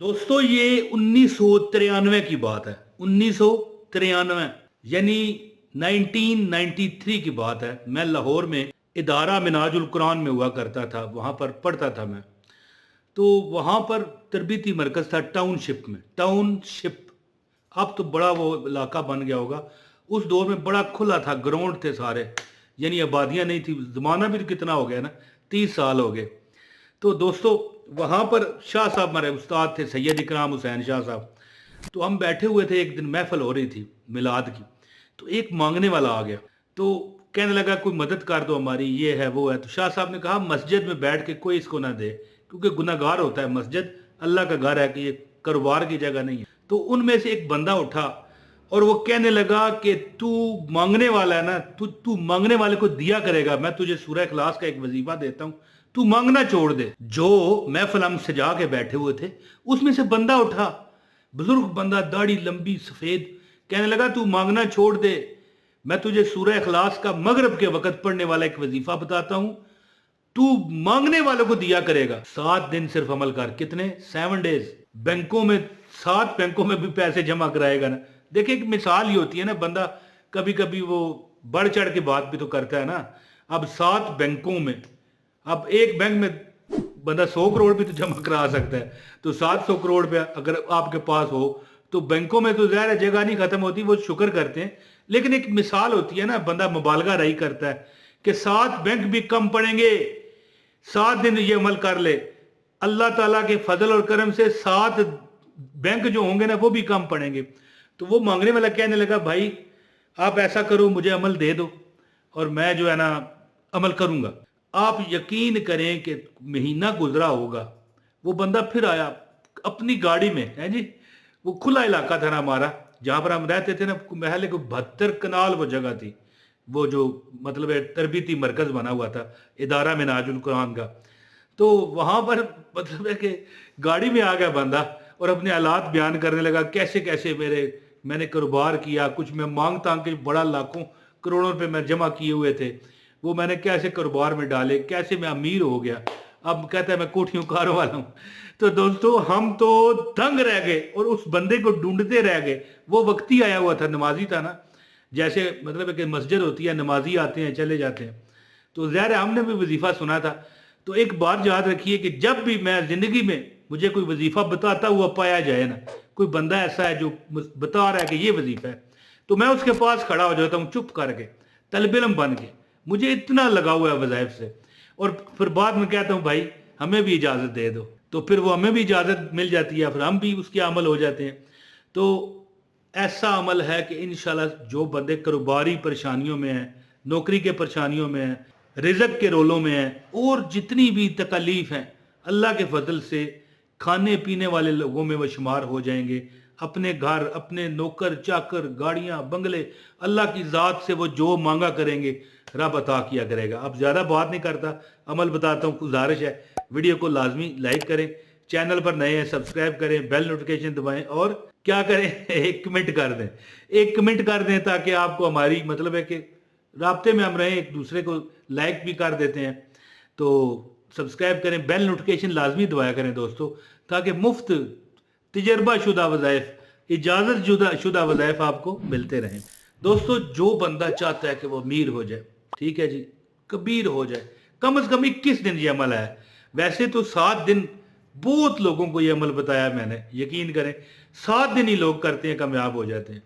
दोस्तों ये 1993 की बात है। 1993 यानी 1993 की बात है। मैं लाहौर में इदारा मिनाजुल कुरान में हुआ करता था, वहाँ पर पढ़ता था मैं। तो वहाँ पर तरबीती मरकज़ था टाउनशिप में। टाउनशिप अब तो बड़ा वो इलाका बन गया होगा। उस दौर में बड़ा खुला था, ग्राउंड थे सारे, यानी आबादियाँ नहीं थी। ज़माना भी तो कितना हो गया ना, 30 साल हो गए। तो दोस्तों वहाँ पर शाह साहब हमारे उस्ताद थे, सैयद इकराम हुसैन शाह साहब। तो हम बैठे हुए थे, एक दिन महफिल हो रही थी मिलाद की। तो एक मांगने वाला आ गया, तो कहने लगा कोई मदद कर दो हमारी, ये है वो है। तो शाह साहब ने कहा मस्जिद में बैठ के कोई इसको ना दे, क्योंकि गुनाहगार होता है, मस्जिद अल्लाह का घर है, कि ये कारोबार की जगह नहीं है। तो उनमें से एक बंदा उठा और वो कहने लगा कि तू मांगने वाला है ना, तू तू मांगने वाले को दिया करेगा। मैं तुझे सूरह इखलास का एक वजीफा देता हूँ, तू मांगना छोड़ दे। जो महफिल हम सजा के बैठे हुए थे, उसमें से बंदा उठा, बुजुर्ग बंदा, दाढ़ी लंबी सफेद, कहने लगा तू मांगना छोड़ दे, मैं तुझे सूरह इखलास का मगरिब के वक्त पढ़ने वाला एक वजीफा बताता हूं, तू मांगने वालों को दिया करेगा। 7 दिन सिर्फ अमल कर। कितने? 7 डेज। बैंकों में, 7 बैंकों में भी पैसे जमा कराएगा ना। देखिए एक मिसाल ही होती है ना, बंदा कभी कभी वो बढ़ चढ़ के बात भी तो करता है ना। अब 7 बैंकों में, अब एक बैंक में बंदा 100 करोड़ भी तो जमा करा सकता है। तो 700 करोड़ रुपया अगर आपके पास हो, तो बैंकों में तो ज़ाहिर है जगह नहीं खत्म होती, वो शुक्र करते हैं। लेकिन एक मिसाल होती है ना, बंदा मुबालगा रही करता है कि 7 बैंक भी कम पड़ेंगे, 7 दिन ये अमल कर ले, अल्लाह ताला के फजल और करम से 7 बैंक जो होंगे ना वो भी कम पड़ेंगे। तो वो मांगने वाला कहने लगा भाई आप ऐसा करो, मुझे अमल दे दो और मैं जो है ना अमल करूंगा। आप यकीन करें कि महीना गुजरा होगा, वो बंदा फिर आया अपनी गाड़ी में, है जी। वो खुला इलाका था ना हमारा, जहां पर हम रहते थे ना, महल को 72 कनाल वो जगह थी, वो जो मतलब है तरबीती मरकज बना हुआ था इदारा मिनाजुल कुरान का। तो वहां पर मतलब है कि गाड़ी में आ गया बंदा और अपने हालात बयान करने लगा, कैसे कैसे मैंने कारोबार किया, कुछ मैं मांग तांग के बड़ा लाखों करोड़ों रुपए मैं जमा किए हुए थे, वो मैंने कैसे कारोबार में डाले, कैसे मैं अमीर हो गया। अब कहता है मैं कोठियों कारों वाला हूँ। तो दोस्तों हम तो दंग रह गए और उस बंदे को ढूंढते रह गए। वो वक्त ही आया हुआ था, नमाजी था ना, जैसे मतलब है कि मस्जिद होती है, नमाजी आते हैं चले जाते हैं। तो ज़ाहिर है हमने भी वजीफ़ा सुना था। तो एक बात याद रखिए कि जब भी मैं ज़िंदगी में मुझे कोई वजीफ़ा बताता हुआ पाया जाए ना, कोई बंदा ऐसा है जो बता रहा है कि ये वजीफ़ा है, तो मैं उसके पास खड़ा हो जाता हूँ चुप करके, तलब इल्म बन के। मुझे इतना लगा हुआ है वज़ाइफ से। और फिर बाद में कहता हूँ भाई हमें भी इजाज़त दे दो, तो फिर वो हमें भी इजाज़त मिल जाती है, फिर हम भी उसके अमल हो जाते हैं। तो ऐसा अमल है कि इंशाल्लाह जो बंदे कारोबारी परेशानियों में हैं, नौकरी के परेशानियों में हैं, रिज़्क़ के रोलों में हैं, और जितनी भी तकलीफ़ हैं, अल्लाह के फजल से खाने पीने वाले लोगों में वो शुमार हो जाएंगे। अपने घर, अपने नौकर चाकर, गाड़ियाँ, बंगले, अल्लाह की ज़ात से वो जो मांगा करेंगे रब अता किया करेगा। अब ज़्यादा बात नहीं करता, अमल बताता हूँ। गुजारिश है वीडियो को लाजमी लाइक करें, चैनल पर नए हैं सब्सक्राइब करें, बेल नोटिफिकेशन दबाएं, और क्या करें एक कमेंट कर दें, एक कमेंट कर दें, ताकि आपको हमारी मतलब है कि राब्ते में हम रहें, एक दूसरे को लाइक भी कर देते हैं। तो सब्सक्राइब करें, बेल नोटिफिकेशन लाजमी दबाया करें दोस्तों, ताकि मुफ्त तजर्बा शुदा वज़ाइफ, इजाज़त शुदा वज़ाइफ आपको मिलते रहें। दोस्तों जो बंदा चाहता है कि वो अमीर हो जाए, ठीक है जी, कबीर हो जाए, कम से कम 21 दिन ये अमल है। वैसे तो 7 दिन बहुत लोगों को ये अमल बताया मैंने, यकीन करें 7 दिन ही लोग करते हैं, कामयाब हो जाते हैं।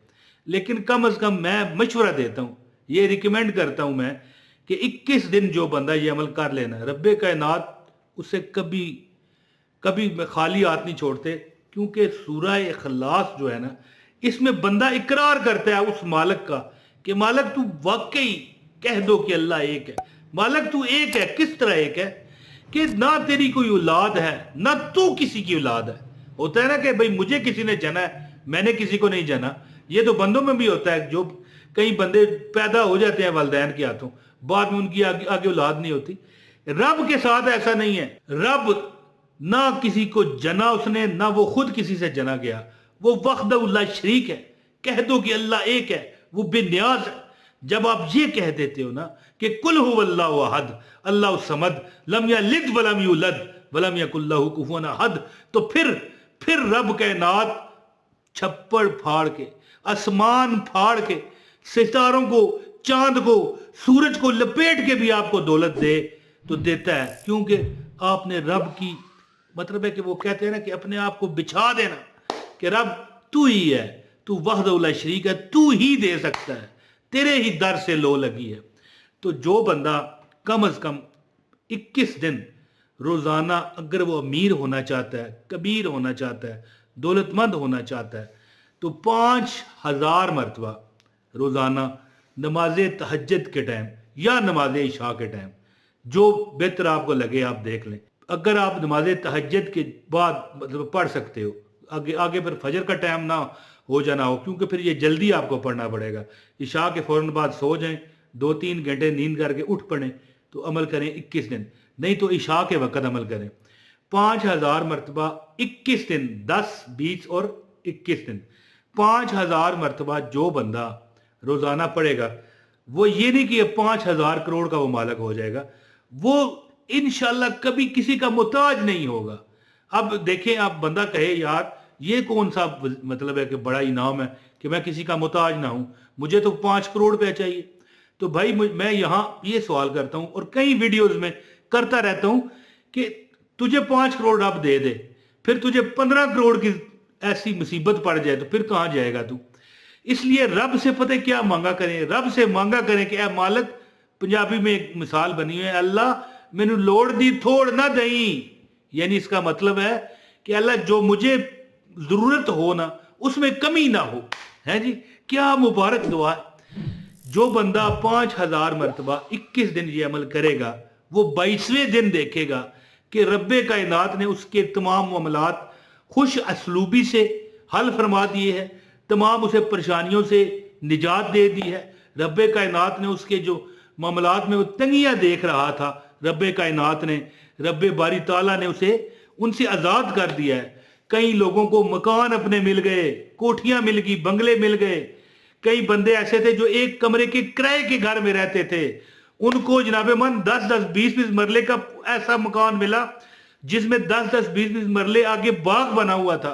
लेकिन कम से कम मैं मशवरा देता हूँ, ये रिकमेंड करता हूँ मैं, कि 21 दिन जो बंदा ये अमल कर लेना, रब्बे कायनात उसे कभी कभी खाली हाथ नहीं छोड़ते। क्योंकि सूरह इखलास जो है ना, इसमें बंदा इकरार करता है उस मालिक का कि मालिक तू वाकई, कह दो कि अल्लाह एक है, मालिक तू एक है। किस तरह एक है कि ना तेरी कोई औलाद है, ना तू किसी की औलाद है। होता है ना कि भाई मुझे किसी ने जना है, मैंने किसी को नहीं जना। ये तो बंदों में भी होता है, जो कई बंदे पैदा हो जाते हैं वालिदैन के हाथों, बाद में उनकी आगे औलाद नहीं होती। रब के साथ ऐसा नहीं है। रब ना किसी को जना उसने, ना वो खुद किसी से जना गया। वो वहदहुल्ला शरीक है। कह दो कि अल्लाह एक है, वो बेनियाज है। जब आप ये कह देते हो ना कि कुल हुवल्लाहु अहद, अल्लाह समद, लम यलिद वलम यूलद वलम यकुल लहू कुफुवन अहद, तो फिर रब कायनात छप्पड़ फाड़ के, आसमान फाड़ के, सितारों को, चांद को, सूरज को लपेट के भी आपको दौलत दे तो देता है, क्योंकि आपने रब की, मतलब है कि वो कहते हैं ना कि अपने आप को बिछा देना कि रब तू ही है, तू वहदहू ला शरीक है, तू ही दे सकता है, तेरे ही दर से लो लगी है। तो जो बंदा कम से कम 21 दिन रोज़ाना, अगर वो अमीर होना चाहता है, कबीर होना चाहता है, दौलतमंद होना चाहता है, तो 5000 मरतबा रोज़ाना नमाज तहज्जुद के टाइम या नमाज इशा के टाइम, जो बेहतर आपको लगे आप देख लें। अगर आप नमाज तहज्जुद के बाद मतलब पढ़ सकते हो, आगे फिर फजर का टाइम ना हो जाना हो, क्योंकि फिर ये जल्दी आपको पढ़ना पड़ेगा। इशा के फ़ौरन बाद सो जाएं, 2-3 घंटे नींद करके उठ पड़ें, तो अमल करें 21 दिन, नहीं तो इशा के वक़्त अमल करें। 5000 मरतबा 21 दिन, 10, 20 और 21 दिन, 5000 मरतबा जो बंदा रोज़ाना पढ़ेगा, वो ये नहीं कि 5000 करोड़ का वो मालिक हो जाएगा, वो इंशाल्लाह कभी किसी का मुताज नहीं होगा। अब देखें, आप बंदा कहे यार ये कौन सा मतलब है कि बड़ा इनाम है कि मैं किसी का मुताज ना हूं, मुझे तो 5 करोड़ रुपया चाहिए। तो भाई मैं यहां ये सवाल करता हूं और कई वीडियोस में करता रहता हूं कि तुझे 5 करोड़ रब दे दे, फिर तुझे 15 करोड़ की ऐसी मुसीबत पड़ जाए तो फिर कहां जाएगा तू। इसलिए रब से पता क्या मांगा करें, रब से मांगा करें कि ए मालिक, पंजाबी में एक मिसाल बनी है, अल्लाह मैनू लोड़ दी थोड़ ना दई, यानी इसका मतलब है कि अल्लाह जो मुझे जरूरत हो ना उसमें कमी ना हो, है जी। क्या मुबारक दुआ है। जो बंदा 5000 मरतबा 21 दिन ये अमल करेगा, वो 22वें दिन देखेगा कि रब्बे कायनात ने उसके तमाम मामलात खुश असलूबी से हल फरमा दिए हैं, तमाम उसे परेशानियों से निजात दे दी है। रब्बे कायनात ने उसके जो मामलात में वो तंगियाँ देख रहा था, रब्बे कायनात ने, रब्बे बारी ताला ने उसे उनसे आज़ाद कर दिया है। कई लोगों को मकान अपने मिल गए, कोठियाँ मिल गई, बंगले मिल गए। कई बंदे ऐसे थे जो एक कमरे के किराए के घर में रहते थे, उनको जनाबे मन 10-10, 20-20 मरले का ऐसा मकान मिला जिसमें 10-10, 20-20 मरले आगे बाग बना हुआ था,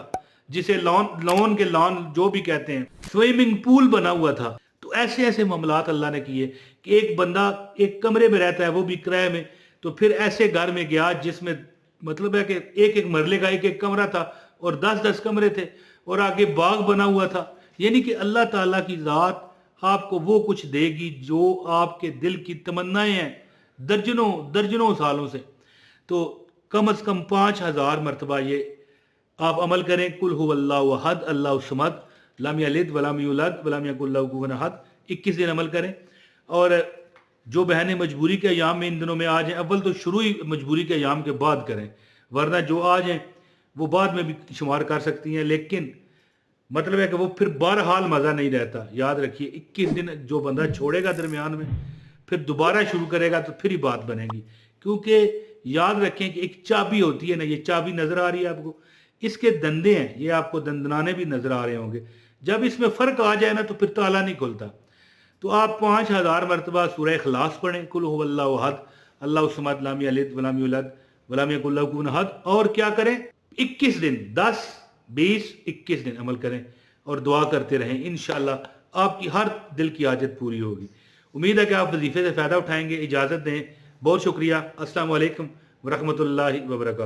जिसे लॉन के लॉन जो भी कहते हैं, स्विमिंग पूल बना हुआ था। तो ऐसे ऐसे मामलात अल्लाह ने किए कि एक बंदा एक कमरे में रहता है, वो भी किराए में, तो फिर ऐसे घर में गया जिसमें मतलब है कि एक एक मरले का एक एक कमरा था और 10-10 कमरे थे और आगे बाग बना हुआ था। यानी कि अल्लाह ताला की ज़ात आपको वो कुछ देगी जो आपके दिल की तमन्नाएं हैं दर्जनों दर्जनों सालों से। तो कम से कम 5000 मरतबा ये आप अमल करें। कुल हुवल्लाहु अहद अल्लाहु समद लम यलिद वलम यूलद वलम यकुल लहू कुफुवन अहद, 21 दिन अमल करें। और जो बहनें मजबूरी के अयाम में इन दिनों में आ जाएं, अव्वल तो शुरू ही मजबूरी के अयाम के बाद करें, वरना जो आ जाएं वो बाद में भी शुमार कर सकती हैं, लेकिन मतलब है कि वो फिर बहरहाल मज़ा नहीं रहता। याद रखिए 21 दिन जो बंदा छोड़ेगा दरमियान में, फिर दोबारा शुरू करेगा तो फिर ही बात बनेगी। क्योंकि याद रखें कि एक चाबी होती है ना, ये चाबी नज़र आ रही है आपको, इसके दंदे हैं, ये आपको दंदनाने भी नज़र आ रहे होंगे। जब इसमें फ़र्क आ जाए ना तो फिर ताला नहीं खुलता। तो आप 5000 मरतबा सूरह इखलास पढ़ें, कुल हुवल्लाहु अहद अल्लाहु समद लम यलिद वलम यूलद वलम यकुल लहू कुफुवन अहद। और क्या करें, 21 दिन, 10, 20, 21 दिन अमल करें और दुआ करते रहें। इंशाअल्लाह आपकी हर दिल की हाजत पूरी होगी। उम्मीद है कि आप वजीफे से फ़ायदा उठाएंगे। इजाज़त दें, बहुत शुक्रिया। अस्सलामु अलैकुम व रहमतुल्लाहि व बरकातहू।